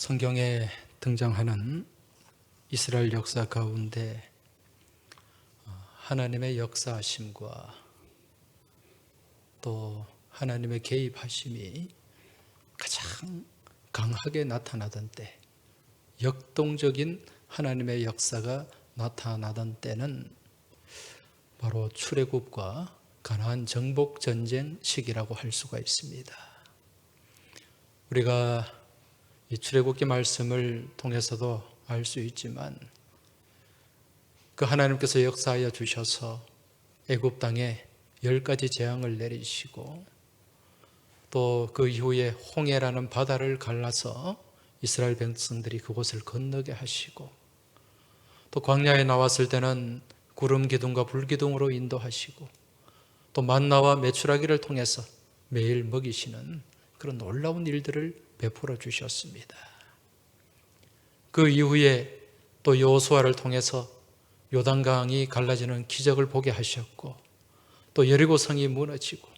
성경에 등장하는 이스라엘 역사 가운데 하나님의 역사하심과 또 하나님의 개입하심이 가장 강하게 나타나던 때, 역동적인 하나님의 역사가 나타나던 때는 바로 출애굽과 가나안 정복 전쟁 시기라고 할 수가 있습니다. 우리가 이 출애굽기 말씀을 통해서도 알 수 있지만 그 하나님께서 역사하여 주셔서 애굽 땅에 10가지 재앙을 내리시고 또 그 이후에 홍해라는 바다를 갈라서 이스라엘 백성들이 그곳을 건너게 하시고 또 광야에 나왔을 때는 구름 기둥과 불 기둥으로 인도하시고 또 만나와 메추라기를 통해서 매일 먹이시는 그런 놀라운 일들을 베풀어 주셨습니다. 그 이후에 또 여호수아를 통해서 요단강이 갈라지는 기적을 보게 하셨고 또 여리고 성이 무너지고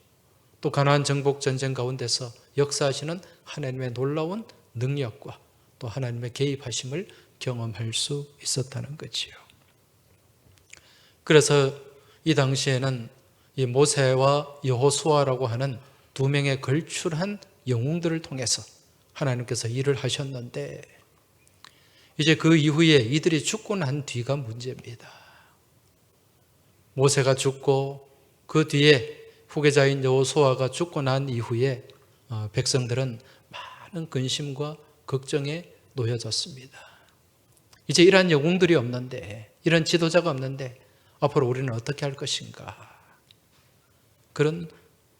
또 가나안 정복 전쟁 가운데서 역사하시는 하나님의 놀라운 능력과 또 하나님의 개입하심을 경험할 수 있었다는 거지요. 그래서 이 당시에는 이 모세와 여호수아라고 하는 두 명의 걸출한 영웅들을 통해서 하나님께서 일을 하셨는데 이제 그 이후에 이들이 죽고 난 뒤가 문제입니다. 모세가 죽고 그 뒤에 후계자인 여호수아가 죽고 난 이후에 백성들은 많은 근심과 걱정에 놓여졌습니다. 이제 이러한 영웅들이 없는데, 이런 지도자가 없는데 앞으로 우리는 어떻게 할 것인가, 그런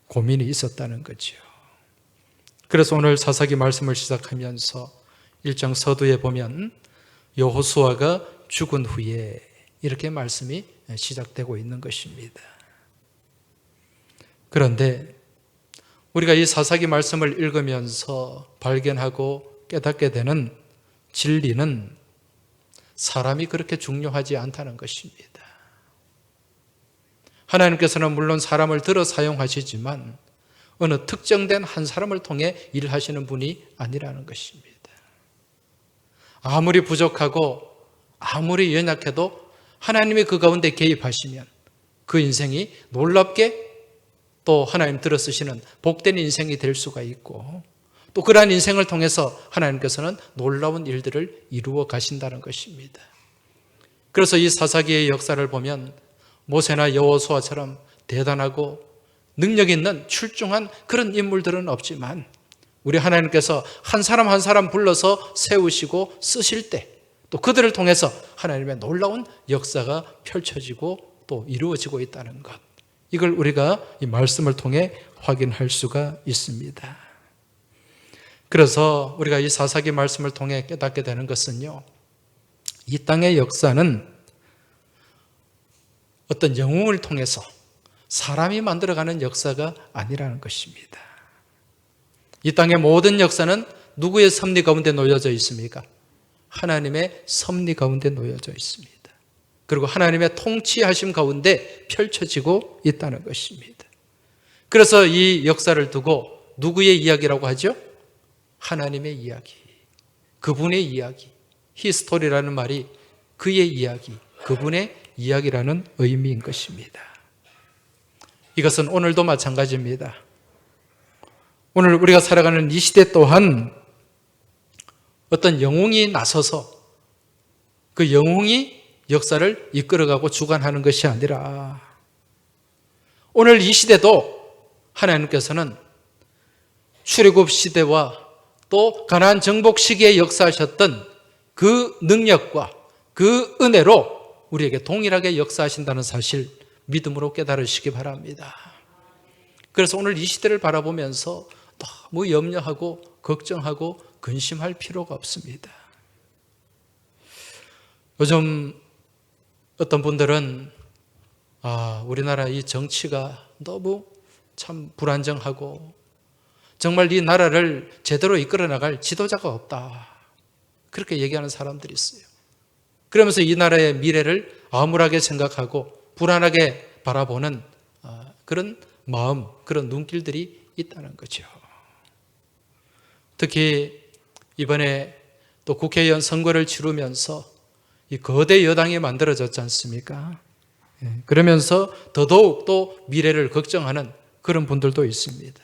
고민이 있었다는 거죠. 그래서 오늘 사사기 말씀을 시작하면서 1장 서두에 보면 여호수아가 죽은 후에 이렇게 말씀이 시작되고 있는 것입니다. 그런데 우리가 이 사사기 말씀을 읽으면서 발견하고 깨닫게 되는 진리는 사람이 그렇게 중요하지 않다는 것입니다. 하나님께서는 물론 사람을 들어 사용하시지만 어느 특정된 한 사람을 통해 일하시는 분이 아니라는 것입니다. 아무리 부족하고 아무리 연약해도 하나님이 그 가운데 개입하시면 그 인생이 놀랍게 또 하나님 들어 쓰시는 복된 인생이 될 수가 있고 또 그러한 인생을 통해서 하나님께서는 놀라운 일들을 이루어 가신다는 것입니다. 그래서 이 사사기의 역사를 보면 모세나 여호수아처럼 대단하고 능력 있는 출중한 그런 인물들은 없지만 우리 하나님께서 한 사람 한 사람 불러서 세우시고 쓰실 때 또 그들을 통해서 하나님의 놀라운 역사가 펼쳐지고 또 이루어지고 있다는 것, 이걸 우리가 이 말씀을 통해 확인할 수가 있습니다. 그래서 우리가 이 사사기 말씀을 통해 깨닫게 되는 것은요, 이 땅의 역사는 어떤 영웅을 통해서 사람이 만들어가는 역사가 아니라는 것입니다. 이 땅의 모든 역사는 누구의 섭리 가운데 놓여져 있습니까? 하나님의 섭리 가운데 놓여져 있습니다. 그리고 하나님의 통치하심 가운데 펼쳐지고 있다는 것입니다. 그래서 이 역사를 두고 누구의 이야기라고 하죠? 하나님의 이야기, 그분의 이야기, 히스토리라는 말이 그의 이야기, 그분의 이야기라는 의미인 것입니다. 이것은 오늘도 마찬가지입니다. 오늘 우리가 살아가는 이 시대 또한 어떤 영웅이 나서서 그 영웅이 역사를 이끌어가고 주관하는 것이 아니라 오늘 이 시대도 하나님께서는 출애굽 시대와 또 가나안 정복 시기에 역사하셨던 그 능력과 그 은혜로 우리에게 동일하게 역사하신다는 사실 믿음으로 깨달으시기 바랍니다. 그래서 오늘 이 시대를 바라보면서 너무 염려하고 걱정하고 근심할 필요가 없습니다. 요즘 어떤 분들은 우리나라 이 정치가 너무 참 불안정하고 정말 이 나라를 제대로 이끌어 나갈 지도자가 없다, 그렇게 얘기하는 사람들이 있어요. 그러면서 이 나라의 미래를 암울하게 생각하고 불안하게 바라보는 그런 마음, 그런 눈길들이 있다는 거죠. 특히 이번에 또 국회의원 선거를 치르면서 이 거대 여당이 만들어졌지 않습니까? 그러면서 더더욱 또 미래를 걱정하는 그런 분들도 있습니다.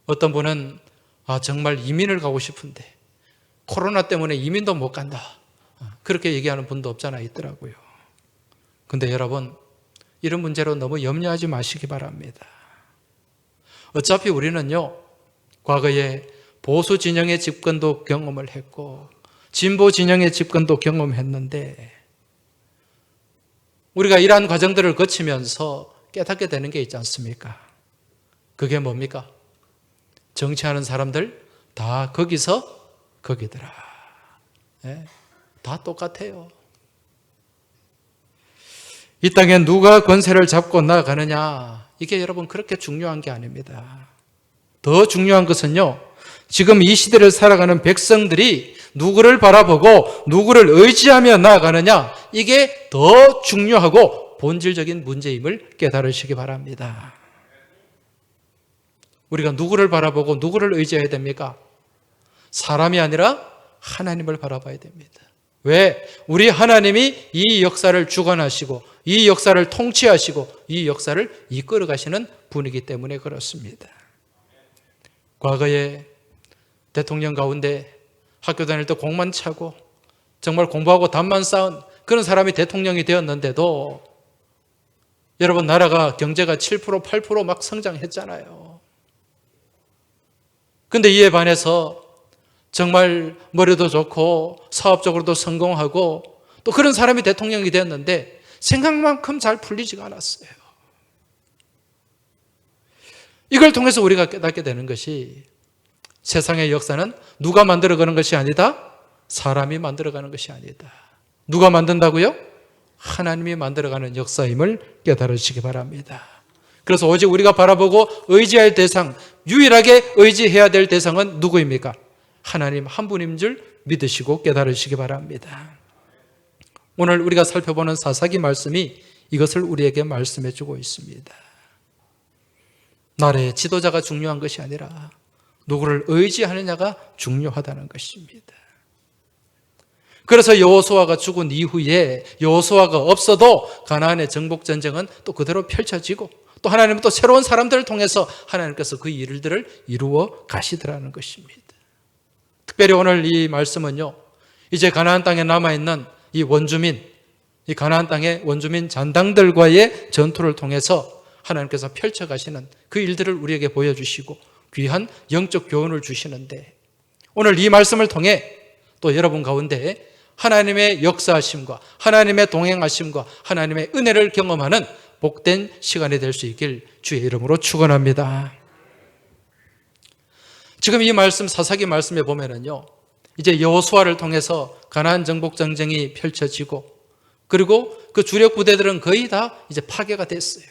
어떤 분은 정말 이민을 가고 싶은데 코로나 때문에 이민도 못 간다. 그렇게 얘기하는 분도 없잖아 있더라고요. 근데 여러분, 이런 문제로 너무 염려하지 마시기 바랍니다. 어차피 우리는요, 과거에 보수 진영의 집권도 경험을 했고 진보 진영의 집권도 경험했는데 우리가 이러한 과정들을 거치면서 깨닫게 되는 게 있지 않습니까? 그게 뭡니까? 정치하는 사람들 다 거기서 거기더라. 다 똑같아요. 이 땅에 누가 권세를 잡고 나아가느냐, 이게 여러분 그렇게 중요한 게 아닙니다. 더 중요한 것은요, 지금 이 시대를 살아가는 백성들이 누구를 바라보고 누구를 의지하며 나아가느냐, 이게 더 중요하고 본질적인 문제임을 깨달으시기 바랍니다. 우리가 누구를 바라보고 누구를 의지해야 됩니까? 사람이 아니라 하나님을 바라봐야 됩니다. 왜? 우리 하나님이 이 역사를 주관하시고 이 역사를 통치하시고 이 역사를 이끌어 가시는 분이기 때문에 그렇습니다. 과거에 대통령 가운데 학교 다닐 때 공만 차고 정말 공부하고 답만 쌓은 그런 사람이 대통령이 되었는데도 여러분, 나라가 경제가 7% 8% 막 성장했잖아요. 근데 이에 반해서 정말 머리도 좋고 사업적으로도 성공하고 또 그런 사람이 대통령이 되었는데 생각만큼 잘 풀리지가 않았어요. 이걸 통해서 우리가 깨닫게 되는 것이 세상의 역사는 누가 만들어가는 것이 아니다, 사람이 만들어가는 것이 아니다. 누가 만든다고요? 하나님이 만들어가는 역사임을 깨달으시기 바랍니다. 그래서 오직 우리가 바라보고 의지할 대상, 유일하게 의지해야 될 대상은 누구입니까? 하나님 한 분인 줄 믿으시고 깨달으시기 바랍니다. 오늘 우리가 살펴보는 사사기 말씀이 이것을 우리에게 말씀해 주고 있습니다. 나라의 지도자가 중요한 것이 아니라 누구를 의지하느냐가 중요하다는 것입니다. 그래서 여호수아가 죽은 이후에 여호수아가 없어도 가나안의 정복 전쟁은 또 그대로 펼쳐지고 또 하나님은 또 새로운 사람들을 통해서 하나님께서 그 일들을 이루어 가시더라는 것입니다. 특별히 오늘 이 말씀은요, 이제 가나안 땅에 남아있는 이 원주민, 이 가나안 땅의 원주민 잔당들과의 전투를 통해서 하나님께서 펼쳐가시는 그 일들을 우리에게 보여주시고 귀한 영적 교훈을 주시는데, 오늘 이 말씀을 통해 또 여러분 가운데 하나님의 역사하심과 하나님의 동행하심과 하나님의 은혜를 경험하는 복된 시간이 될 수 있길 주의 이름으로 축원합니다. 지금 이 말씀, 사사기 말씀에 보면은요, 이제 여호수아를 통해서 가나안 정복 전쟁이 펼쳐지고 그리고 그 주력 부대들은 거의 다 이제 파괴가 됐어요.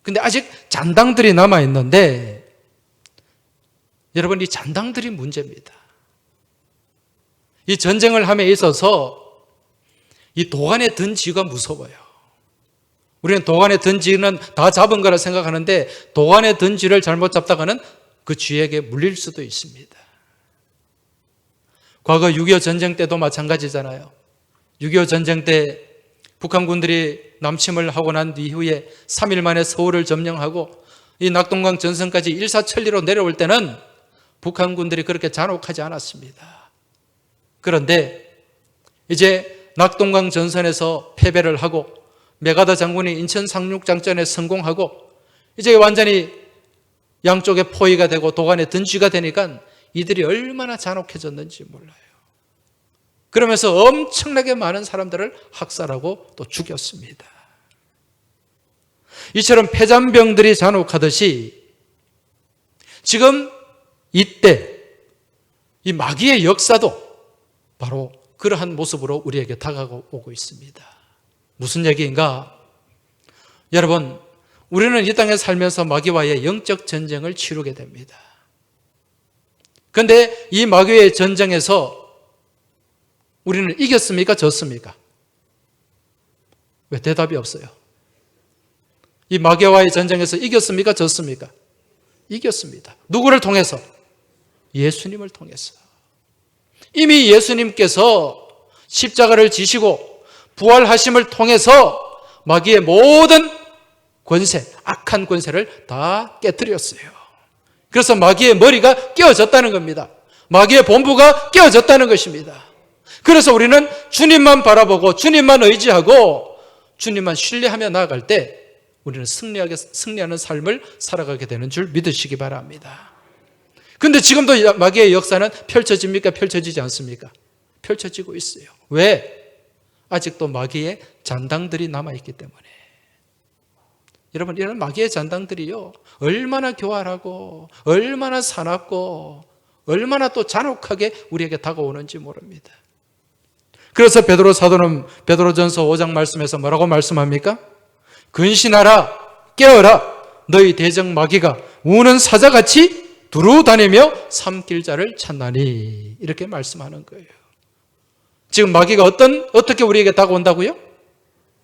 근데 아직 잔당들이 남아 있는데, 여러분, 이 잔당들이 문제입니다. 이 전쟁을 함에 있어서 이 도간에 든 쥐가 무서워요. 우리는 도간에 든 쥐는 다 잡은 거라 생각하는데 도간에 든 쥐를 잘못 잡다가는 그 쥐에게 물릴 수도 있습니다. 과거 6.25 전쟁 때도 마찬가지잖아요. 6.25 전쟁 때 북한군들이 남침을 하고 난 이후에 3일 만에 서울을 점령하고 이 낙동강 전선까지 일사천리로 내려올 때는 북한군들이 그렇게 잔혹하지 않았습니다. 그런데 이제 낙동강 전선에서 패배를 하고 메가더 장군이 인천 상륙작전에 성공하고 이제 완전히 양쪽에 포위가 되고 도간에 든 쥐가 되니까 이들이 얼마나 잔혹해졌는지 몰라요. 그러면서 엄청나게 많은 사람들을 학살하고 또 죽였습니다. 이처럼 폐잔병들이 잔혹하듯이 지금 이때 이 마귀의 역사도 바로 그러한 모습으로 우리에게 다가오고 있습니다. 무슨 얘기인가? 여러분, 우리는 이 땅에 살면서 마귀와의 영적 전쟁을 치르게 됩니다. 그런데 이 마귀의 전쟁에서 우리는 이겼습니까? 졌습니까? 왜 대답이 없어요? 이 마귀와의 전쟁에서 이겼습니까? 졌습니까? 이겼습니다. 누구를 통해서? 예수님을 통해서. 이미 예수님께서 십자가를 지시고 부활하심을 통해서 마귀의 모든 권세, 악한 권세를 다 깨뜨렸어요. 그래서 마귀의 머리가 깨어졌다는 겁니다. 마귀의 본부가 깨어졌다는 것입니다. 그래서 우리는 주님만 바라보고 주님만 의지하고 주님만 신뢰하며 나아갈 때 우리는 승리하는 삶을 살아가게 되는 줄 믿으시기 바랍니다. 그런데 지금도 마귀의 역사는 펼쳐집니까? 펼쳐지지 않습니까? 펼쳐지고 있어요. 왜? 아직도 마귀의 잔당들이 남아있기 때문에. 여러분, 이런 마귀의 잔당들이요, 얼마나 교활하고 얼마나 사납고 얼마나 또 잔혹하게 우리에게 다가오는지 모릅니다. 그래서 베드로 사도는 베드로전서 5장 말씀에서 뭐라고 말씀합니까? 근신하라, 깨어라, 너희 대적 마귀가 우는 사자같이 두루 다니며 삼킬 자를 찾나니, 이렇게 말씀하는 거예요. 지금 마귀가 어떻게 우리에게 다가온다고요?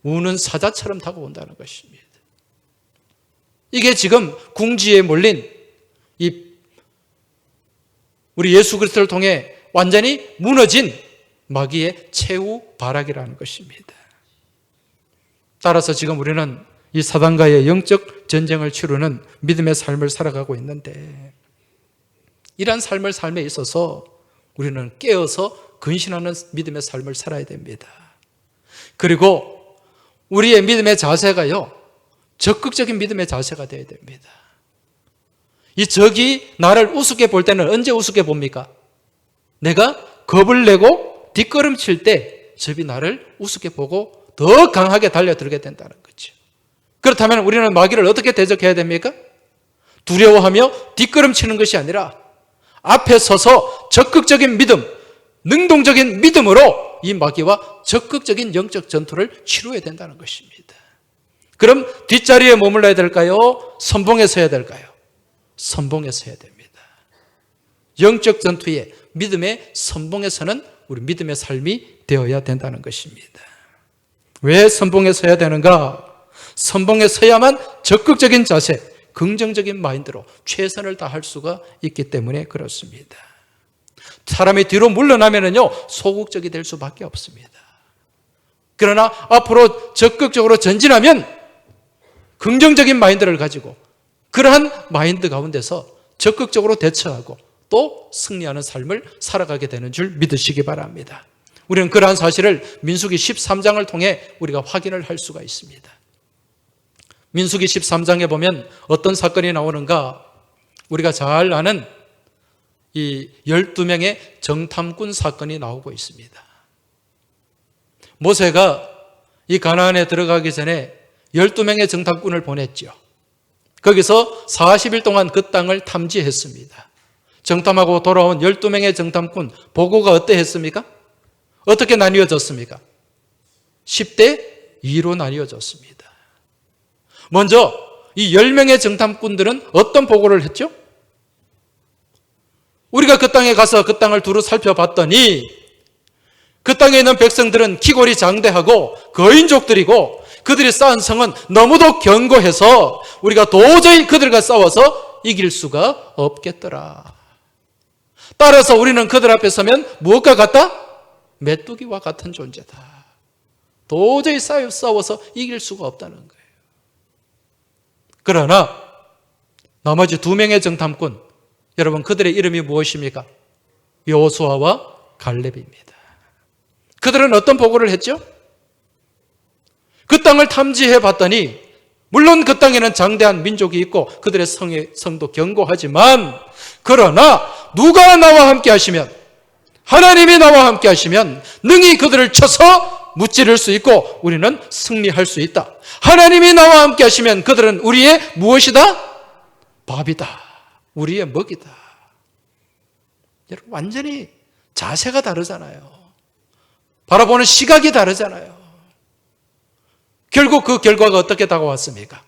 우는 사자처럼 다가온다는 것입니다. 이게 지금 궁지에 몰린 우리 예수 그리스도를 통해 완전히 무너진 마귀의 최후 발악이라는 것입니다. 따라서 지금 우리는 이 사단과의 영적 전쟁을 치르는 믿음의 삶을 살아가고 있는데, 이러한 삶을 삶에 있어서 우리는 깨어서 근신하는 믿음의 삶을 살아야 됩니다. 그리고 우리의 믿음의 자세가요, 적극적인 믿음의 자세가 되어야 됩니다. 이 적이 나를 우습게 볼 때는 언제 우습게 봅니까? 내가 겁을 내고 뒷걸음칠 때 적이 나를 우습게 보고 더 강하게 달려들게 된다는 거죠. 그렇다면 우리는 마귀를 어떻게 대적해야 됩니까? 두려워하며 뒷걸음치는 것이 아니라 앞에 서서 적극적인 믿음, 능동적인 믿음으로 이 마귀와 적극적인 영적 전투를 치루어야 된다는 것입니다. 그럼 뒷자리에 머물러야 될까요? 선봉에 서야 될까요? 선봉에 서야 됩니다. 영적 전투에 믿음의 선봉에 서는 우리 믿음의 삶이 되어야 된다는 것입니다. 왜 선봉에 서야 되는가? 선봉에 서야만 적극적인 자세, 긍정적인 마인드로 최선을 다할 수가 있기 때문에 그렇습니다. 사람이 뒤로 물러나면은요, 소극적이 될 수밖에 없습니다. 그러나 앞으로 적극적으로 전진하면 긍정적인 마인드를 가지고 그러한 마인드 가운데서 적극적으로 대처하고 또 승리하는 삶을 살아가게 되는 줄 믿으시기 바랍니다. 우리는 그러한 사실을 민수기 13장을 통해 우리가 확인을 할 수가 있습니다. 민수기 13장에 보면 어떤 사건이 나오는가? 우리가 잘 아는 이 12명의 정탐꾼 사건이 나오고 있습니다. 모세가 이 가나안에 들어가기 전에 12명의 정탐꾼을 보냈죠. 거기서 40일 동안 그 땅을 탐지했습니다. 정탐하고 돌아온 12명의 정탐꾼 보고가 어떠했습니까? 어떻게 나뉘어졌습니까? 10대 2로 나뉘어졌습니다. 먼저 이 10명의 정탐꾼들은 어떤 보고를 했죠? 우리가 그 땅에 가서 그 땅을 두루 살펴봤더니 그 땅에 있는 백성들은 기골이 장대하고 거인족들이고 그들이 쌓은 성은 너무도 견고해서 우리가 도저히 그들과 싸워서 이길 수가 없겠더라. 따라서 우리는 그들 앞에 서면 무엇과 같다? 메뚜기와 같은 존재다. 도저히 싸워서 이길 수가 없다는 거예요. 그러나 나머지 2명의 정탐꾼, 여러분 그들의 이름이 무엇입니까? 여호수아와 갈렙입니다. 그들은 어떤 보고를 했죠? 그 땅을 탐지해 봤더니 물론 그 땅에는 장대한 민족이 있고 그들의 성도 견고하지만 그러나 누가 나와 함께 하시면, 하나님이 나와 함께 하시면 능히 그들을 쳐서 무찌를 수 있고 우리는 승리할 수 있다. 하나님이 나와 함께 하시면 그들은 우리의 무엇이다? 밥이다. 우리의 먹이다. 여러분 완전히 자세가 다르잖아요. 바라보는 시각이 다르잖아요. 결국 그 결과가 어떻게 다가왔습니까?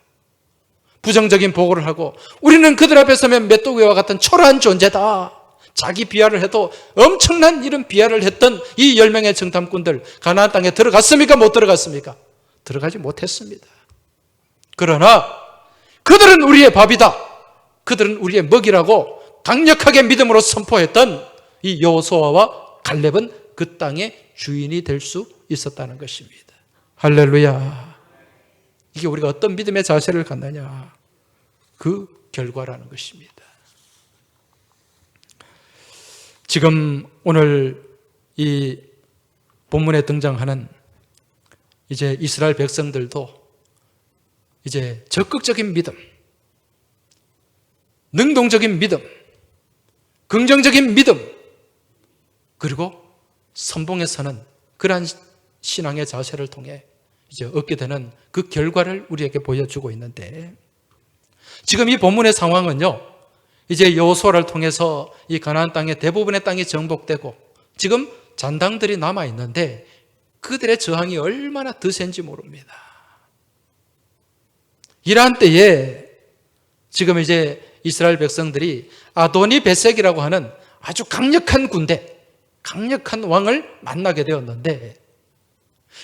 부정적인 보고를 하고 우리는 그들 앞에 서면 메뚜기와 같은 초라한 존재다. 자기 비하를 해도 엄청난 이런 비하를 했던 이 10명의 정탐꾼들 가나안 땅에 들어갔습니까? 못 들어갔습니까? 들어가지 못했습니다. 그러나 그들은 우리의 밥이다. 그들은 우리의 먹이라고 강력하게 믿음으로 선포했던 이 여호수아와 갈렙은 그 땅의 주인이 될 수 있었다는 것입니다. 할렐루야. 이게 우리가 어떤 믿음의 자세를 갖느냐, 그 결과라는 것입니다. 지금 오늘 이 본문에 등장하는 이제 이스라엘 백성들도 이제 적극적인 믿음, 능동적인 믿음, 긍정적인 믿음, 그리고 선봉에 서는 그러한 신앙의 자세를 통해 이제 얻게 되는 그 결과를 우리에게 보여주고 있는데, 지금 이 본문의 상황은요, 이제 여호수아를 통해서 이 가나안 땅의 대부분의 땅이 정복되고 지금 잔당들이 남아 있는데 그들의 저항이 얼마나 더 센지 모릅니다. 이러한 때에 지금 이제 이스라엘 백성들이 아도니 베색이라고 하는 아주 강력한 군대, 강력한 왕을 만나게 되었는데,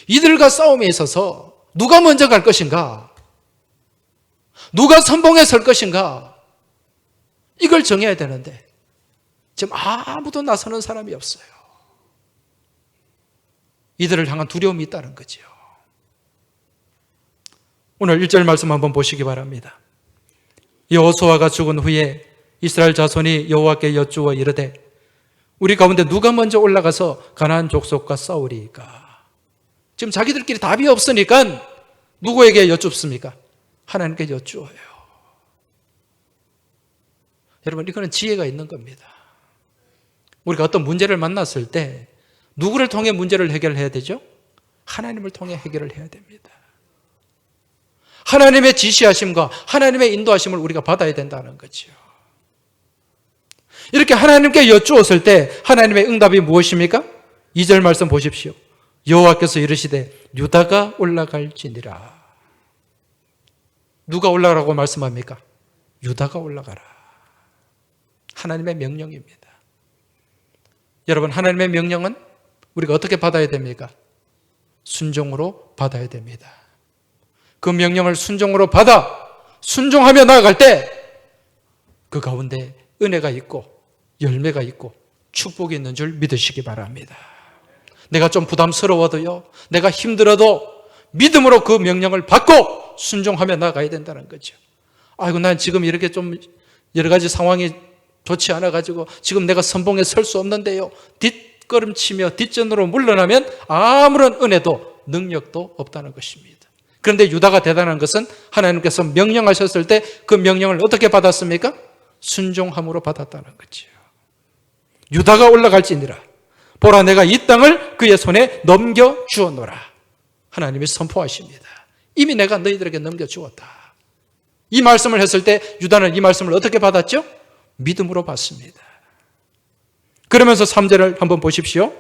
이들과 싸움에 있어서 누가 먼저 갈 것인가, 누가 선봉에 설 것인가, 이걸 정해야 되는데 지금 아무도 나서는 사람이 없어요. 이들을 향한 두려움이 있다는 거죠. 오늘 1절 말씀 한번 보시기 바랍니다. 여호수아가 죽은 후에 이스라엘 자손이 여호와께 여쭈어 이르되 우리 가운데 누가 먼저 올라가서 가나안 족속과 싸우리이까. 지금 자기들끼리 답이 없으니까 누구에게 여쭙습니까? 하나님께 여쭈어요. 여러분, 이거는 지혜가 있는 겁니다. 우리가 어떤 문제를 만났을 때 누구를 통해 문제를 해결해야 되죠? 하나님을 통해 해결을 해야 됩니다. 하나님의 지시하심과 하나님의 인도하심을 우리가 받아야 된다는 거죠. 이렇게 하나님께 여쭈었을 때 하나님의 응답이 무엇입니까? 2절 말씀 보십시오. 여호와께서 이르시되 유다가 올라갈지니라. 누가 올라가라고 말씀합니까? 유다가 올라가라. 하나님의 명령입니다. 여러분, 하나님의 명령은 우리가 어떻게 받아야 됩니까? 순종으로 받아야 됩니다. 그 명령을 순종으로 받아 순종하며 나아갈 때 그 가운데 은혜가 있고 열매가 있고 축복이 있는 줄 믿으시기 바랍니다. 내가 좀 부담스러워도요, 내가 힘들어도 믿음으로 그 명령을 받고 순종하며 나아가야 된다는 거죠. 아이고, 난 지금 이렇게 좀 여러 가지 상황이 좋지 않아가지고 지금 내가 선봉에 설 수 없는데요, 뒷걸음치며 뒷전으로 물러나면 아무런 은혜도 능력도 없다는 것입니다. 그런데 유다가 대단한 것은 하나님께서 명령하셨을 때 그 명령을 어떻게 받았습니까? 순종함으로 받았다는 거죠. 유다가 올라갈지니라. 보라, 내가 이 땅을 그의 손에 넘겨주었노라. 하나님이 선포하십니다. 이미 내가 너희들에게 넘겨주었다. 이 말씀을 했을 때 유다는 이 말씀을 어떻게 받았죠? 믿음으로 받습니다. 그러면서 3절을 한번 보십시오.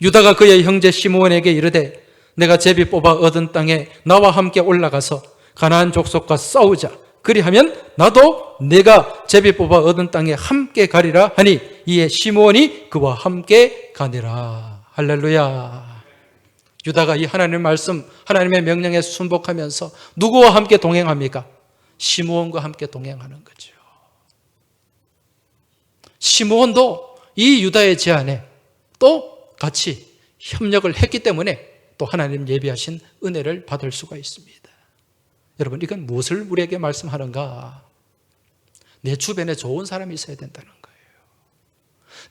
유다가 그의 형제 시므온에게 이르되 내가 제비 뽑아 얻은 땅에 나와 함께 올라가서 가나안 족속과 싸우자. 그리하면 나도 내가 제비 뽑아 얻은 땅에 함께 가리라 하니 이에 시므온이 그와 함께 가니라. 할렐루야. 유다가 이 하나님의 말씀, 하나님의 명령에 순복하면서 누구와 함께 동행합니까? 시므온과 함께 동행하는 거죠. 시므온도 이 유다의 제안에 또 같이 협력을 했기 때문에 또 하나님 예비하신 은혜를 받을 수가 있습니다. 여러분, 이건 무엇을 우리에게 말씀하는가? 내 주변에 좋은 사람이 있어야 된다는 거예요.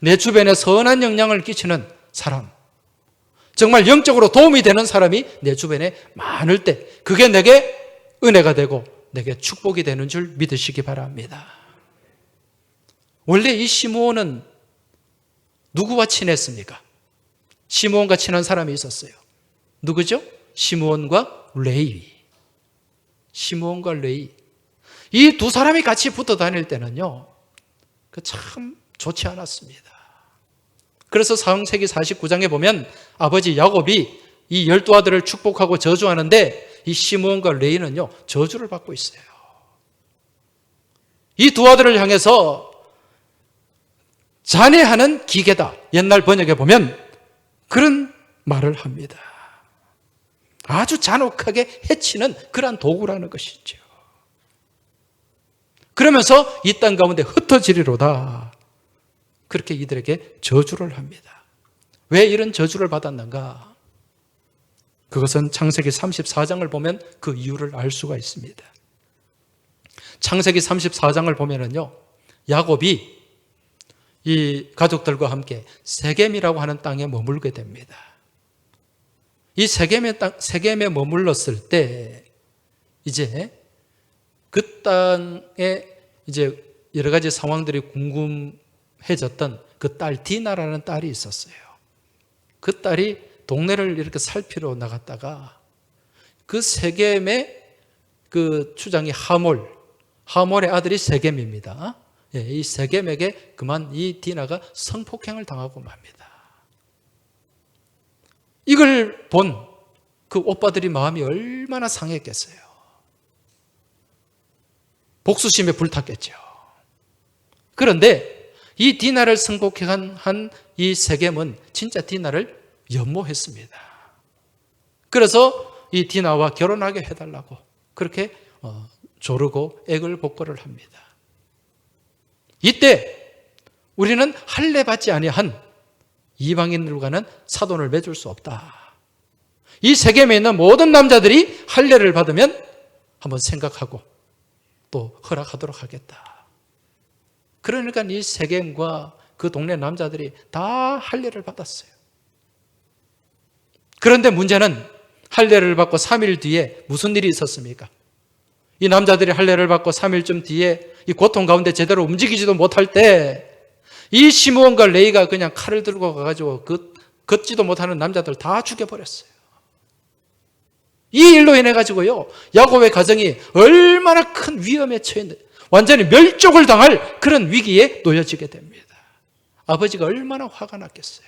내 주변에 선한 영향을 끼치는 사람, 정말 영적으로 도움이 되는 사람이 내 주변에 많을 때 그게 내게 은혜가 되고 내게 축복이 되는 줄 믿으시기 바랍니다. 원래 이 시므온은 누구와 친했습니까? 시므온과 친한 사람이 있었어요. 누구죠? 시므온과 레위. 시므온과 레위. 이 두 사람이 같이 붙어 다닐 때는요, 참 좋지 않았습니다. 그래서 사흥세기 49장에 보면 아버지 야곱이 이 12아들을 축복하고 저주하는데 이 시므온과 레위는요, 저주를 받고 있어요. 이 두 아들을 향해서 잔해하는 기계다. 옛날 번역에 보면 그런 말을 합니다. 아주 잔혹하게 해치는 그러한 도구라는 것이죠. 그러면서 이 땅 가운데 흩어지리로다. 그렇게 이들에게 저주를 합니다. 왜 이런 저주를 받았는가? 그것은 창세기 34장을 보면 그 이유를 알 수가 있습니다. 창세기 34장을 보면은요, 야곱이 이 가족들과 함께 세겜이라고 하는 땅에 머물게 됩니다. 이 세겜에 머물렀을 때 이제 그 땅에 이제 여러 가지 상황들이 궁금해졌던 그 딸 디나라는 딸이 있었어요. 그 딸이 동네를 이렇게 살피러 나갔다가 그 세겜의 그 추장이 하몰의 아들이 세겜입니다. 이 세겜에게 그만 이 디나가 성폭행을 당하고 맙니다. 이걸 본 그 오빠들이 마음이 얼마나 상했겠어요. 복수심에 불탔겠죠. 그런데 이 디나를 성폭행한 이 세겜은 진짜 디나를 연모했습니다. 그래서 이 디나와 결혼하게 해달라고 그렇게 조르고 애걸복걸을 합니다. 이때 우리는 할례 받지 아니한 이방인들과는 사돈을 맺을 수 없다. 이 세겜에 있는 모든 남자들이 할례를 받으면 한번 생각하고 또 허락하도록 하겠다. 그러니까 이 세겜과 그 동네 남자들이 다 할례를 받았어요. 그런데 문제는 할례를 받고 3일 뒤에 무슨 일이 있었습니까? 이 남자들이 할례를 받고 3일쯤 뒤에 이 고통 가운데 제대로 움직이지도 못할 때 이 시므온과 레이가 그냥 칼을 들고 가가지고 걷지도 못하는 남자들 다 죽여버렸어요. 이 일로 인해 가지고요, 야곱의 가정이 얼마나 큰 위험에 처했는데 완전히 멸족을 당할 그런 위기에 놓여지게 됩니다. 아버지가 얼마나 화가 났겠어요.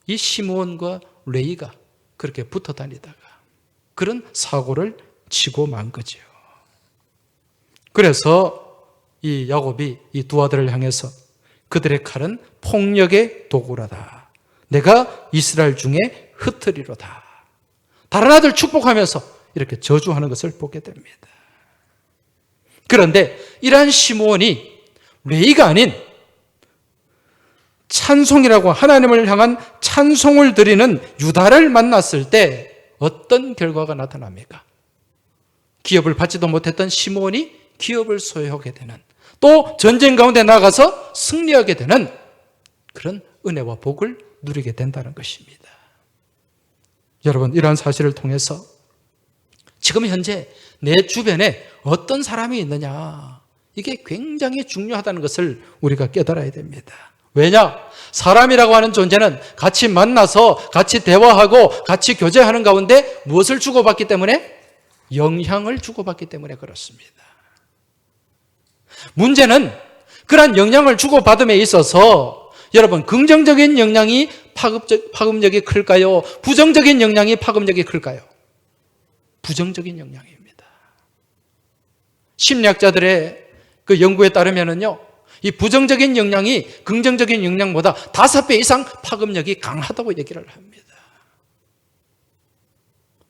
이 시므온과 레이가 그렇게 붙어 다니다가 그런 사고를 치고 만 거죠. 그래서 이 야곱이 이 두 아들을 향해서 그들의 칼은 폭력의 도구라다. 내가 이스라엘 중에 흩으리로다. 다른 아들 축복하면서 이렇게 저주하는 것을 보게 됩니다. 그런데 이러한 시므온이 레이가 아닌 찬송이라고 하나님을 향한 찬송을 드리는 유다를 만났을 때 어떤 결과가 나타납니까? 기업을 받지도 못했던 시므온이 기업을 소유하게 되는, 또 전쟁 가운데 나가서 승리하게 되는 그런 은혜와 복을 누리게 된다는 것입니다. 여러분, 이러한 사실을 통해서 지금 현재 내 주변에 어떤 사람이 있느냐, 이게 굉장히 중요하다는 것을 우리가 깨달아야 됩니다. 왜냐? 사람이라고 하는 존재는 같이 만나서 같이 대화하고 같이 교제하는 가운데 무엇을 주고받기 때문에? 영향을 주고받기 때문에 그렇습니다. 문제는 그러한 영향을 주고받음에 있어서 여러분, 긍정적인 영향이 파급력이 클까요? 부정적인 영향이 파급력이 클까요? 부정적인 영향입니다. 심리학자들의 그 연구에 따르면은요, 이 부정적인 영향이 긍정적인 영향보다 5배 이상 파급력이 강하다고 얘기를 합니다.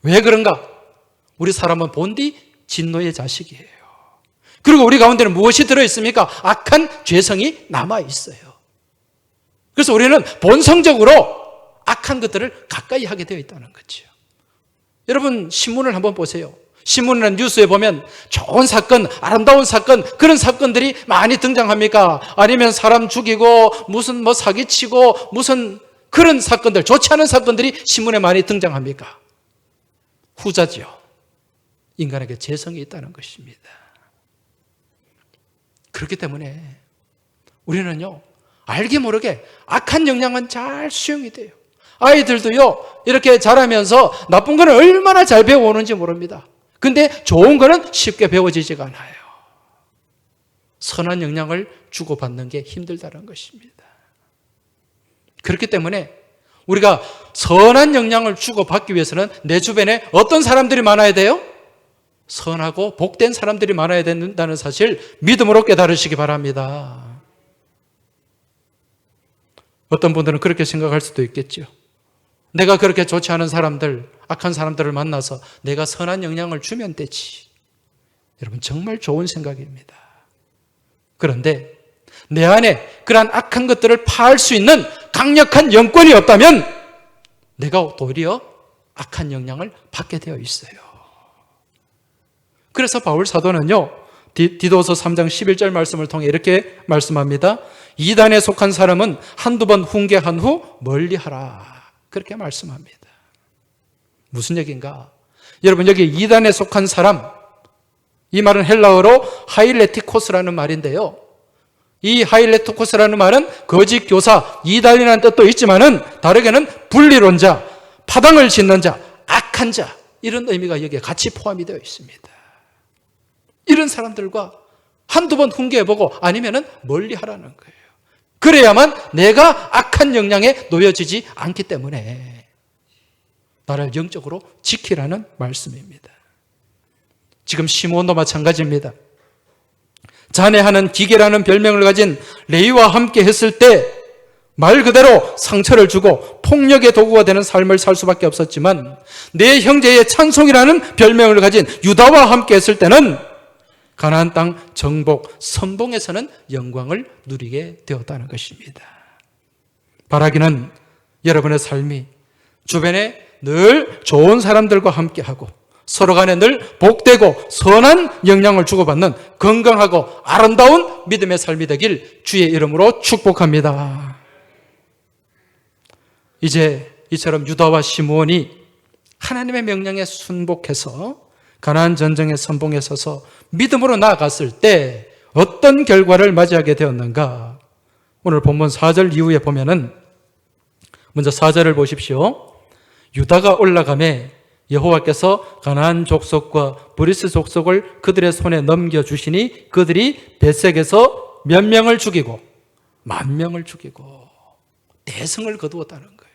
왜 그런가? 우리 사람은 본디 진노의 자식이에요. 그리고 우리 가운데는 무엇이 들어있습니까? 악한 죄성이 남아있어요. 그래서 우리는 본성적으로 악한 것들을 가까이 하게 되어 있다는 거죠. 여러분, 신문을 한번 보세요. 신문이나 뉴스에 보면 좋은 사건, 아름다운 사건, 그런 사건들이 많이 등장합니까? 아니면 사람 죽이고 무슨 사기치고 무슨 그런 사건들, 좋지 않은 사건들이 신문에 많이 등장합니까? 후자지요. 인간에게 죄성이 있다는 것입니다. 그렇기 때문에 우리는요, 알게 모르게 악한 영향은 잘 수용이 돼요. 아이들도요, 이렇게 자라면서 나쁜 거는 얼마나 잘 배워오는지 모릅니다. 근데 좋은 거는 쉽게 배워지지가 않아요. 선한 영향을 주고받는 게 힘들다는 것입니다. 그렇기 때문에 우리가 선한 영향을 주고받기 위해서는 내 주변에 어떤 사람들이 많아야 돼요? 선하고 복된 사람들이 많아야 된다는 사실 믿음으로 깨달으시기 바랍니다. 어떤 분들은 그렇게 생각할 수도 있겠죠. 내가 그렇게 좋지 않은 사람들, 악한 사람들을 만나서 내가 선한 영향을 주면 되지. 여러분, 정말 좋은 생각입니다. 그런데 내 안에 그러한 악한 것들을 파할 수 있는 강력한 영권이 없다면 내가 도리어 악한 영향을 받게 되어 있어요. 그래서 바울 사도는요, 디도서 3장 11절 말씀을 통해 이렇게 말씀합니다. 이단에 속한 사람은 한두 번 훈계한 후 멀리하라. 그렇게 말씀합니다. 무슨 얘기인가? 여러분, 여기 이단에 속한 사람, 이 말은 헬라어로 하일레티코스라는 말인데요. 이 하일레티코스라는 말은 거짓 교사, 이단이라는 뜻도 있지만은 다르게는 분리론자, 파당을 짓는 자, 악한 자, 이런 의미가 여기에 같이 포함이 되어 있습니다. 이런 사람들과 한두 번 훈계해보고 아니면은 멀리 하라는 거예요. 그래야만 내가 악한 영향에 놓여지지 않기 때문에 나를 영적으로 지키라는 말씀입니다. 지금 시므온도 마찬가지입니다. 자네하는 기계라는 별명을 가진 레위와 함께 했을 때 말 그대로 상처를 주고 폭력의 도구가 되는 삶을 살 수밖에 없었지만 내 형제의 찬송이라는 별명을 가진 유다와 함께 했을 때는 가나안 땅 정복, 선봉에서는 영광을 누리게 되었다는 것입니다. 바라기는 여러분의 삶이 주변에 늘 좋은 사람들과 함께하고 서로 간에 늘 복되고 선한 영향을 주고받는 건강하고 아름다운 믿음의 삶이 되길 주의 이름으로 축복합니다. 이제 이처럼 유다와 시므온이 하나님의 명령에 순복해서 가나안 전쟁의 선봉에 서서 믿음으로 나아갔을 때 어떤 결과를 맞이하게 되었는가? 오늘 본문 4절 이후에 보면은 먼저 4절을 보십시오. 유다가 올라가매 여호와께서 가나안 족속과 브리스 족속을 그들의 손에 넘겨주시니 그들이 벳색에서 몇 명을 죽이고 10,000명을 죽이고 대승을 거두었다는 거예요.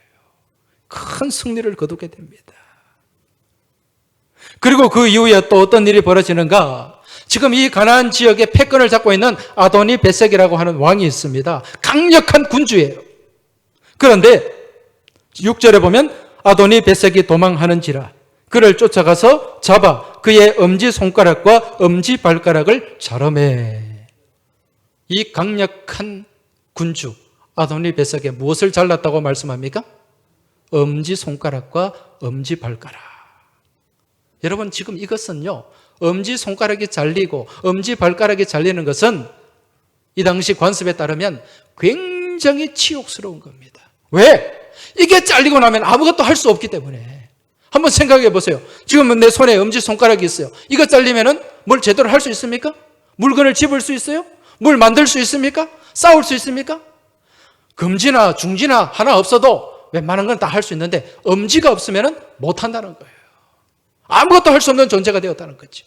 큰 승리를 거두게 됩니다. 그리고 그 이후에 또 어떤 일이 벌어지는가? 지금 이 가나안 지역의 패권을 잡고 있는 아도니 벳색이라고 하는 왕이 있습니다. 강력한 군주예요. 그런데 6절에 보면 아도니 벳색이 도망하는지라 그를 쫓아가서 잡아 그의 엄지손가락과 엄지발가락을 자르매. 이 강력한 군주 아도니 벳색에 무엇을 잘랐다고 말씀합니까? 엄지손가락과 엄지발가락. 여러분, 지금 이것은요, 엄지손가락이 잘리고 엄지발가락이 잘리는 것은 이 당시 관습에 따르면 굉장히 치욕스러운 겁니다. 왜? 이게 잘리고 나면 아무것도 할 수 없기 때문에. 한번 생각해 보세요. 지금은 내 손에 엄지손가락이 있어요. 이거 잘리면은 뭘 제대로 할 수 있습니까? 물건을 집을 수 있어요? 뭘 만들 수 있습니까? 싸울 수 있습니까? 금지나 중지나 하나 없어도 웬만한 건 다 할 수 있는데 엄지가 없으면은 못 한다는 거예요. 아무것도 할 수 없는 존재가 되었다는 거죠.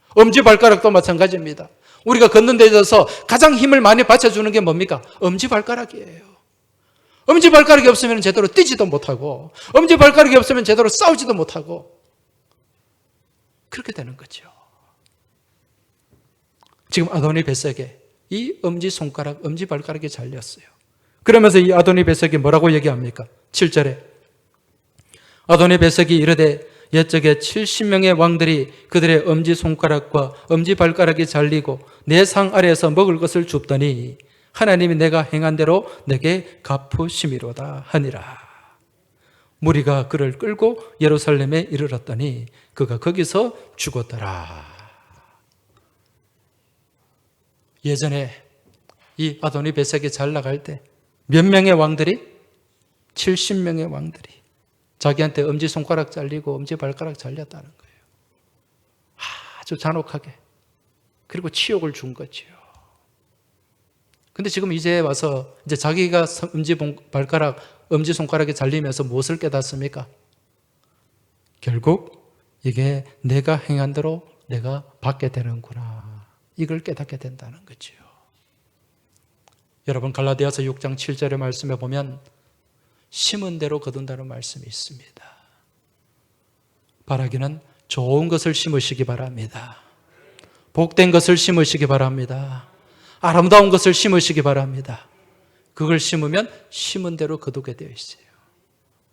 엄지발가락도 마찬가지입니다. 우리가 걷는 데 있어서 가장 힘을 많이 받쳐주는 게 뭡니까? 엄지발가락이에요. 엄지발가락이 없으면 제대로 뛰지도 못하고 엄지발가락이 없으면 제대로 싸우지도 못하고 그렇게 되는 거죠. 지금 아도니 벳색에 이 엄지손가락, 엄지발가락이 잘렸어요. 그러면서 이 아도니 벳색이 뭐라고 얘기합니까? 7절에 아도니 벳색이 이르되 옛적에 70명의 왕들이 그들의 엄지손가락과 엄지발가락이 잘리고 내 상 아래에서 먹을 것을 줍더니 하나님이 내가 행한 대로 내게 갚으심이로다 하니라. 무리가 그를 끌고 예루살렘에 이르렀더니 그가 거기서 죽었더라. 예전에 이 아도니 벳색이 잘 나갈 때 몇 명의 왕들이? 70명의 왕들이 자기한테 엄지손가락 잘리고 엄지발가락 잘렸다는 거예요. 아주 잔혹하게. 그리고 치욕을 준 거죠. 근데 지금 이제 와서 이제 자기가 엄지손가락이 잘리면서 무엇을 깨닫습니까? 결국 이게 내가 행한 대로 내가 받게 되는구나. 이걸 깨닫게 된다는 거죠. 여러분, 갈라디아서 6장 7절의 말씀에 보면 심은 대로 거둔다는 말씀이 있습니다. 바라기는 좋은 것을 심으시기 바랍니다. 복된 것을 심으시기 바랍니다. 아름다운 것을 심으시기 바랍니다. 그걸 심으면 심은 대로 거두게 되어 있어요.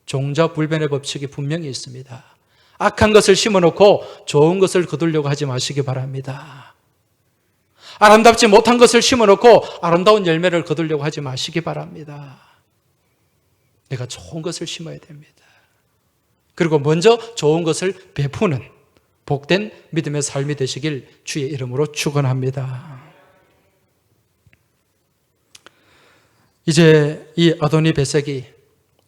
종자불변의 법칙이 분명히 있습니다. 악한 것을 심어놓고 좋은 것을 거두려고 하지 마시기 바랍니다. 아름답지 못한 것을 심어놓고 아름다운 열매를 거두려고 하지 마시기 바랍니다. 내가 좋은 것을 심어야 됩니다. 그리고 먼저 좋은 것을 베푸는 복된 믿음의 삶이 되시길 주의 이름으로 축원합니다. 이제 이 아도니 베섹이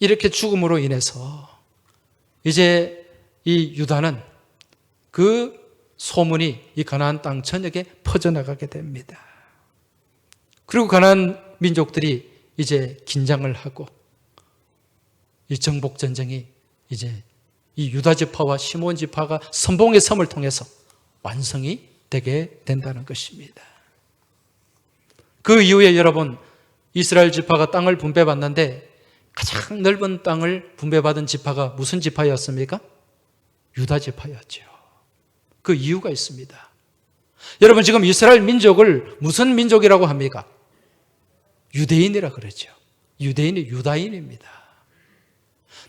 이렇게 죽음으로 인해서 이제 이 유다는 그 소문이 이 가나안 땅 전역에 퍼져나가게 됩니다. 그리고 가나안 민족들이 이제 긴장을 하고 이 정복 전쟁이 이제 이 유다 지파와 시므온 지파가 선봉의 섬을 통해서 완성이 되게 된다는 것입니다. 그 이후에 여러분, 이스라엘 지파가 땅을 분배받는데 가장 넓은 땅을 분배받은 지파가 무슨 지파였습니까? 유다 지파였죠. 그 이유가 있습니다. 여러분, 지금 이스라엘 민족을 무슨 민족이라고 합니까? 유대인이라 그러죠. 유대인이 유다인입니다.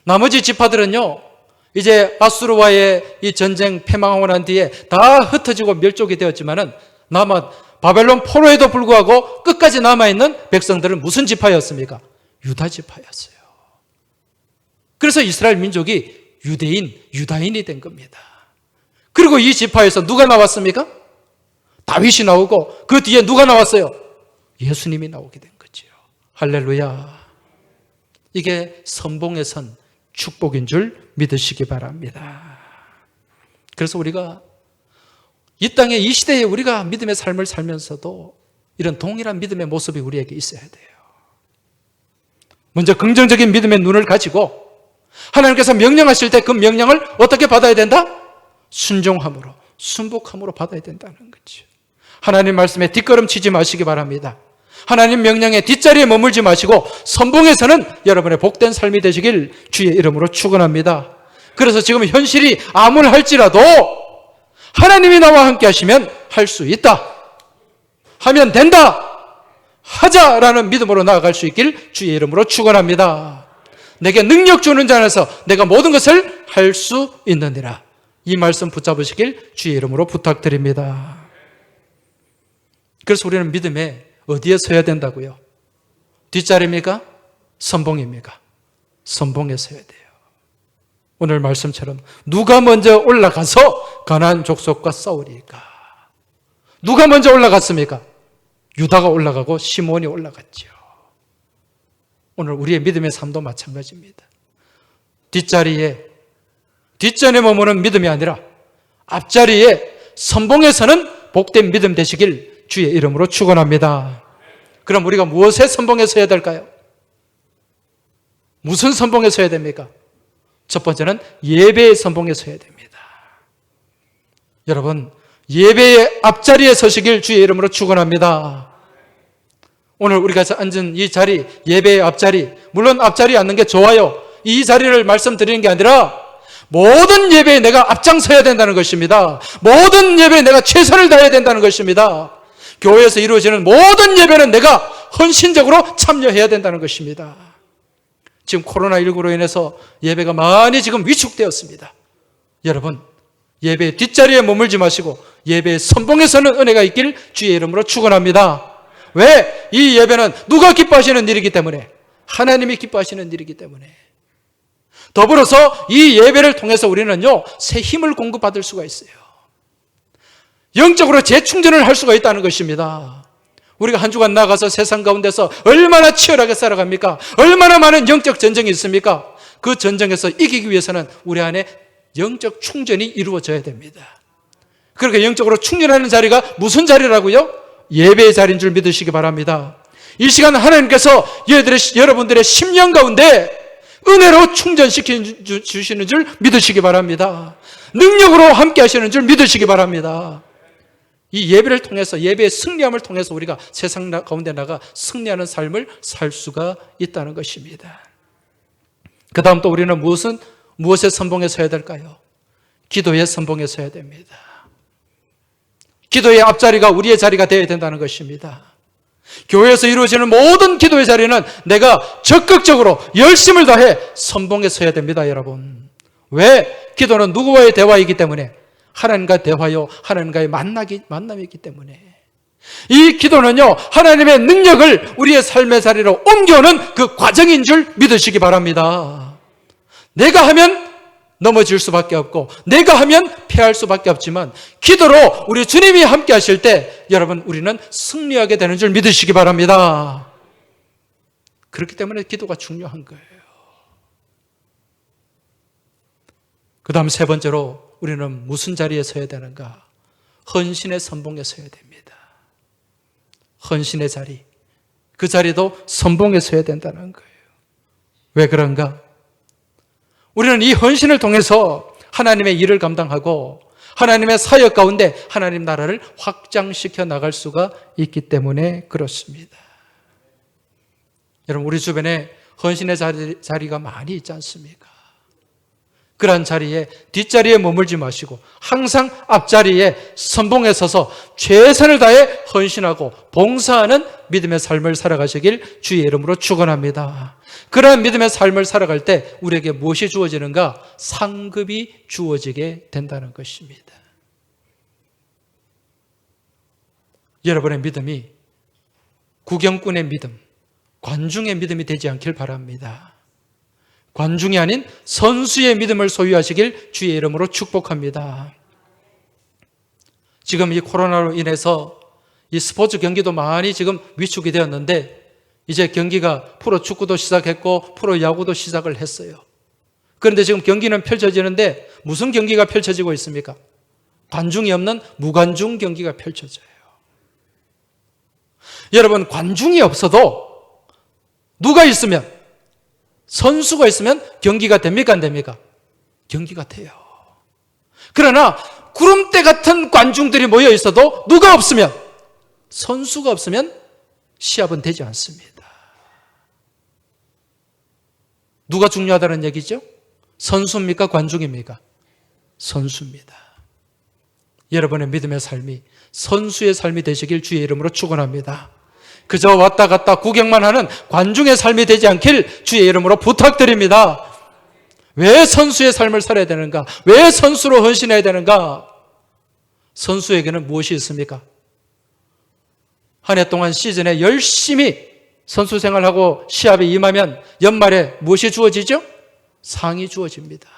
나머지 지파들은요, 이제 아수르와의 이 전쟁 패망하고 난 뒤에 다 흩어지고 멸족이 되었지만은 바벨론 포로에도 불구하고 끝까지 남아있는 백성들은 무슨 지파였습니까? 유다 지파였어요. 그래서 이스라엘 민족이 유다인이 된 겁니다. 그리고 이 지파에서 누가 나왔습니까? 다윗이 나오고 그 뒤에 누가 나왔어요? 예수님이 나오게 된 거죠. 할렐루야. 이게 선봉의 선, 축복인 줄 믿으시기 바랍니다. 그래서 우리가 이 땅에 이 시대에 우리가 믿음의 삶을 살면서도 이런 동일한 믿음의 모습이 우리에게 있어야 돼요. 먼저 긍정적인 믿음의 눈을 가지고 하나님께서 명령하실 때 그 명령을 어떻게 받아야 된다? 순종함으로, 순복함으로 받아야 된다는 거죠. 하나님 말씀에 뒷걸음치지 마시기 바랍니다. 하나님 명령의 뒷자리에 머물지 마시고 선봉에서는 여러분의 복된 삶이 되시길 주의 이름으로 축원합니다. 그래서 지금 현실이 암울할지라도 하나님이 나와 함께 하시면 할 수 있다, 하면 된다, 하자라는 믿음으로 나아갈 수 있길 주의 이름으로 축원합니다. 내게 능력 주는 자 안에서 내가 모든 것을 할 수 있느니라. 이 말씀 붙잡으시길 주의 이름으로 부탁드립니다. 그래서 우리는 믿음에 어디에 서야 된다고요? 뒷자리입니까? 선봉입니까? 선봉에 서야 돼요. 오늘 말씀처럼 누가 먼저 올라가서 가나안 족속과 싸우리까? 누가 먼저 올라갔습니까? 유다가 올라가고 시므온이 올라갔죠. 오늘 우리의 믿음의 삶도 마찬가지입니다. 뒷전에 머무는 믿음이 아니라 앞자리에 선봉에서는 복된 믿음 되시길 주의 이름으로 축원합니다. 그럼 우리가 무엇의 선봉에 서야 될까요? 무슨 선봉에 서야 됩니까? 첫 번째는 예배의 선봉에 서야 됩니다. 여러분, 예배의 앞자리에 서시길 주의 이름으로 축원합니다. 오늘 우리가 앉은 이 자리, 예배의 앞자리, 물론 앞자리에 앉는 게 좋아요. 이 자리를 말씀드리는 게 아니라 모든 예배에 내가 앞장서야 된다는 것입니다. 모든 예배에 내가 최선을 다해야 된다는 것입니다. 교회에서 이루어지는 모든 예배는 내가 헌신적으로 참여해야 된다는 것입니다. 지금 코로나19로 인해서 예배가 많이 지금 위축되었습니다. 여러분, 예배의 뒷자리에 머물지 마시고 예배의 선봉에서는 은혜가 있길 주의 이름으로 축원합니다. 왜? 이 예배는 누가 기뻐하시는 일이기 때문에, 하나님이 기뻐하시는 일이기 때문에. 더불어서 이 예배를 통해서 우리는요, 새 힘을 공급받을 수가 있어요. 영적으로 재충전을 할 수가 있다는 것입니다. 우리가 한 주간 나가서 세상 가운데서 얼마나 치열하게 살아갑니까? 얼마나 많은 영적 전쟁이 있습니까? 그 전쟁에서 이기기 위해서는 우리 안에 영적 충전이 이루어져야 됩니다. 그러니까 영적으로 충전하는 자리가 무슨 자리라고요? 예배의 자리인 줄 믿으시기 바랍니다. 이 시간 하나님께서 여러분들의 심령 가운데 은혜로 충전시켜 주시는 줄 믿으시기 바랍니다. 능력으로 함께 하시는 줄 믿으시기 바랍니다. 이 예배를 통해서, 예배의 승리함을 통해서 우리가 세상 가운데 나가 승리하는 삶을 살 수가 있다는 것입니다. 그 다음 또 우리는 무엇의 선봉에 서야 될까요? 기도의 선봉에 서야 됩니다. 기도의 앞자리가 우리의 자리가 되어야 된다는 것입니다. 교회에서 이루어지는 모든 기도의 자리는 내가 적극적으로 열심을 다해 선봉에 서야 됩니다, 여러분. 왜? 기도는 누구와의 대화이기 때문에, 하나님과 대화요, 하나님과의 만남이기 때문에. 이 기도는요, 하나님의 능력을 우리의 삶의 자리로 옮겨오는 그 과정인 줄 믿으시기 바랍니다. 내가 하면 넘어질 수밖에 없고, 내가 하면 패할 수밖에 없지만, 기도로 우리 주님이 함께 하실 때 여러분, 우리는 승리하게 되는 줄 믿으시기 바랍니다. 그렇기 때문에 기도가 중요한 거예요. 그 다음 세 번째로 우리는 무슨 자리에 서야 되는가? 헌신의 선봉에 서야 됩니다. 헌신의 자리, 그 자리도 선봉에 서야 된다는 거예요. 왜 그런가? 우리는 이 헌신을 통해서 하나님의 일을 감당하고 하나님의 사역 가운데 하나님 나라를 확장시켜 나갈 수가 있기 때문에 그렇습니다. 여러분, 우리 주변에 헌신의 자리가 많이 있지 않습니까? 그러한 자리에 뒷자리에 머물지 마시고 항상 앞자리에 선봉에 서서 최선을 다해 헌신하고 봉사하는 믿음의 삶을 살아가시길 주의 이름으로 축원합니다. 그러한 믿음의 삶을 살아갈 때 우리에게 무엇이 주어지는가? 상급이 주어지게 된다는 것입니다. 여러분의 믿음이 구경꾼의 믿음, 관중의 믿음이 되지 않길 바랍니다. 관중이 아닌 선수의 믿음을 소유하시길 주의 이름으로 축복합니다. 지금 이 코로나로 인해서 이 스포츠 경기도 많이 지금 위축이 되었는데, 이제 경기가 프로축구도 시작했고 프로야구도 시작을 했어요. 그런데 지금 경기는 펼쳐지는데 무슨 경기가 펼쳐지고 있습니까? 관중이 없는 무관중 경기가 펼쳐져요. 여러분, 관중이 없어도 누가 있으면, 선수가 있으면 경기가 됩니까? 안 됩니까? 경기가 돼요. 그러나 구름대 같은 관중들이 모여 있어도 누가 없으면, 선수가 없으면 시합은 되지 않습니다. 누가 중요하다는 얘기죠? 선수입니까? 관중입니까? 선수입니다. 여러분의 믿음의 삶이 선수의 삶이 되시길 주의 이름으로 축원합니다. 그저 왔다 갔다 구경만 하는 관중의 삶이 되지 않길 주의 이름으로 부탁드립니다. 왜 선수의 삶을 살아야 되는가? 왜 선수로 헌신해야 되는가? 선수에게는 무엇이 있습니까? 한 해 동안 시즌에 열심히 선수 생활하고 시합에 임하면 연말에 무엇이 주어지죠? 상이 주어집니다.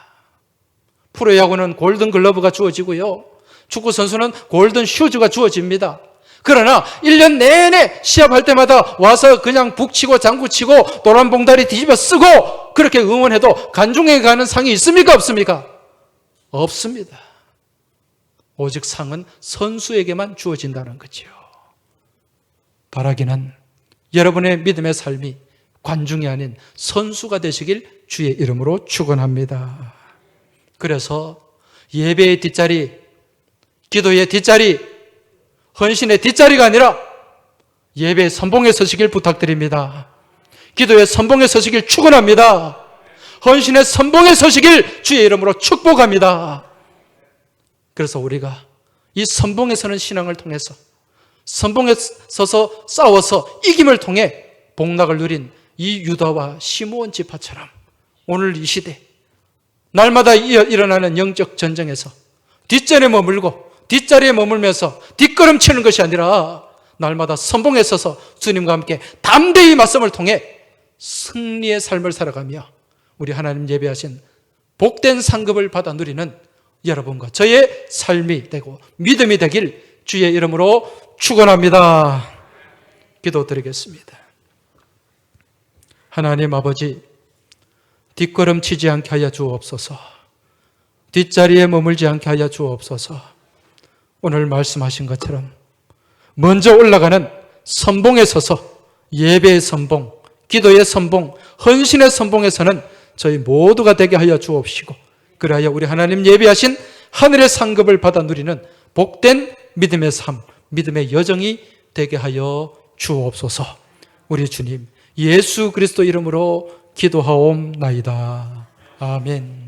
프로야구는 골든 글러브가 주어지고요, 축구 선수는 골든 슈즈가 주어집니다. 그러나 1년 내내 시합할 때마다 와서 그냥 북치고 장구치고 노란 봉다리 뒤집어 쓰고 그렇게 응원해도 관중에게 가는 상이 있습니까? 없습니까? 없습니다. 오직 상은 선수에게만 주어진다는 거죠. 바라기는 여러분의 믿음의 삶이 관중이 아닌 선수가 되시길 주의 이름으로 축원합니다. 그래서 예배의 뒷자리, 기도의 뒷자리, 헌신의 뒷자리가 아니라 예배의 선봉에 서시길 부탁드립니다. 기도의 선봉에 서시길 축원합니다. 헌신의 선봉에 서시길 주의 이름으로 축복합니다. 그래서 우리가 이 선봉에 서는 신앙을 통해서, 선봉에 서서 싸워서 이김을 통해 복락을 누린 이 유다와 시므온 지파처럼 오늘 이 시대 날마다 일어나는 영적 전쟁에서 뒷전에 머물고 뒷자리에 머물면서 뒷걸음치는 것이 아니라 날마다 선봉에 서서 주님과 함께 담대히 맞섬을 통해 승리의 삶을 살아가며 우리 하나님 예배하신 복된 상급을 받아 누리는 여러분과 저의 삶이 되고 믿음이 되길 주의 이름으로 축원합니다. 기도드리겠습니다. 하나님 아버지, 뒷걸음치지 않게 하여 주옵소서. 뒷자리에 머물지 않게 하여 주옵소서. 오늘 말씀하신 것처럼 먼저 올라가는 선봉에 서서 예배의 선봉, 기도의 선봉, 헌신의 선봉에서는 저희 모두가 되게 하여 주옵시고, 그리하여 우리 하나님 예배하신 하늘의 상급을 받아 누리는 복된 믿음의 삶, 믿음의 여정이 되게 하여 주옵소서. 우리 주님 예수 그리스도 이름으로 기도하옵나이다. 아멘.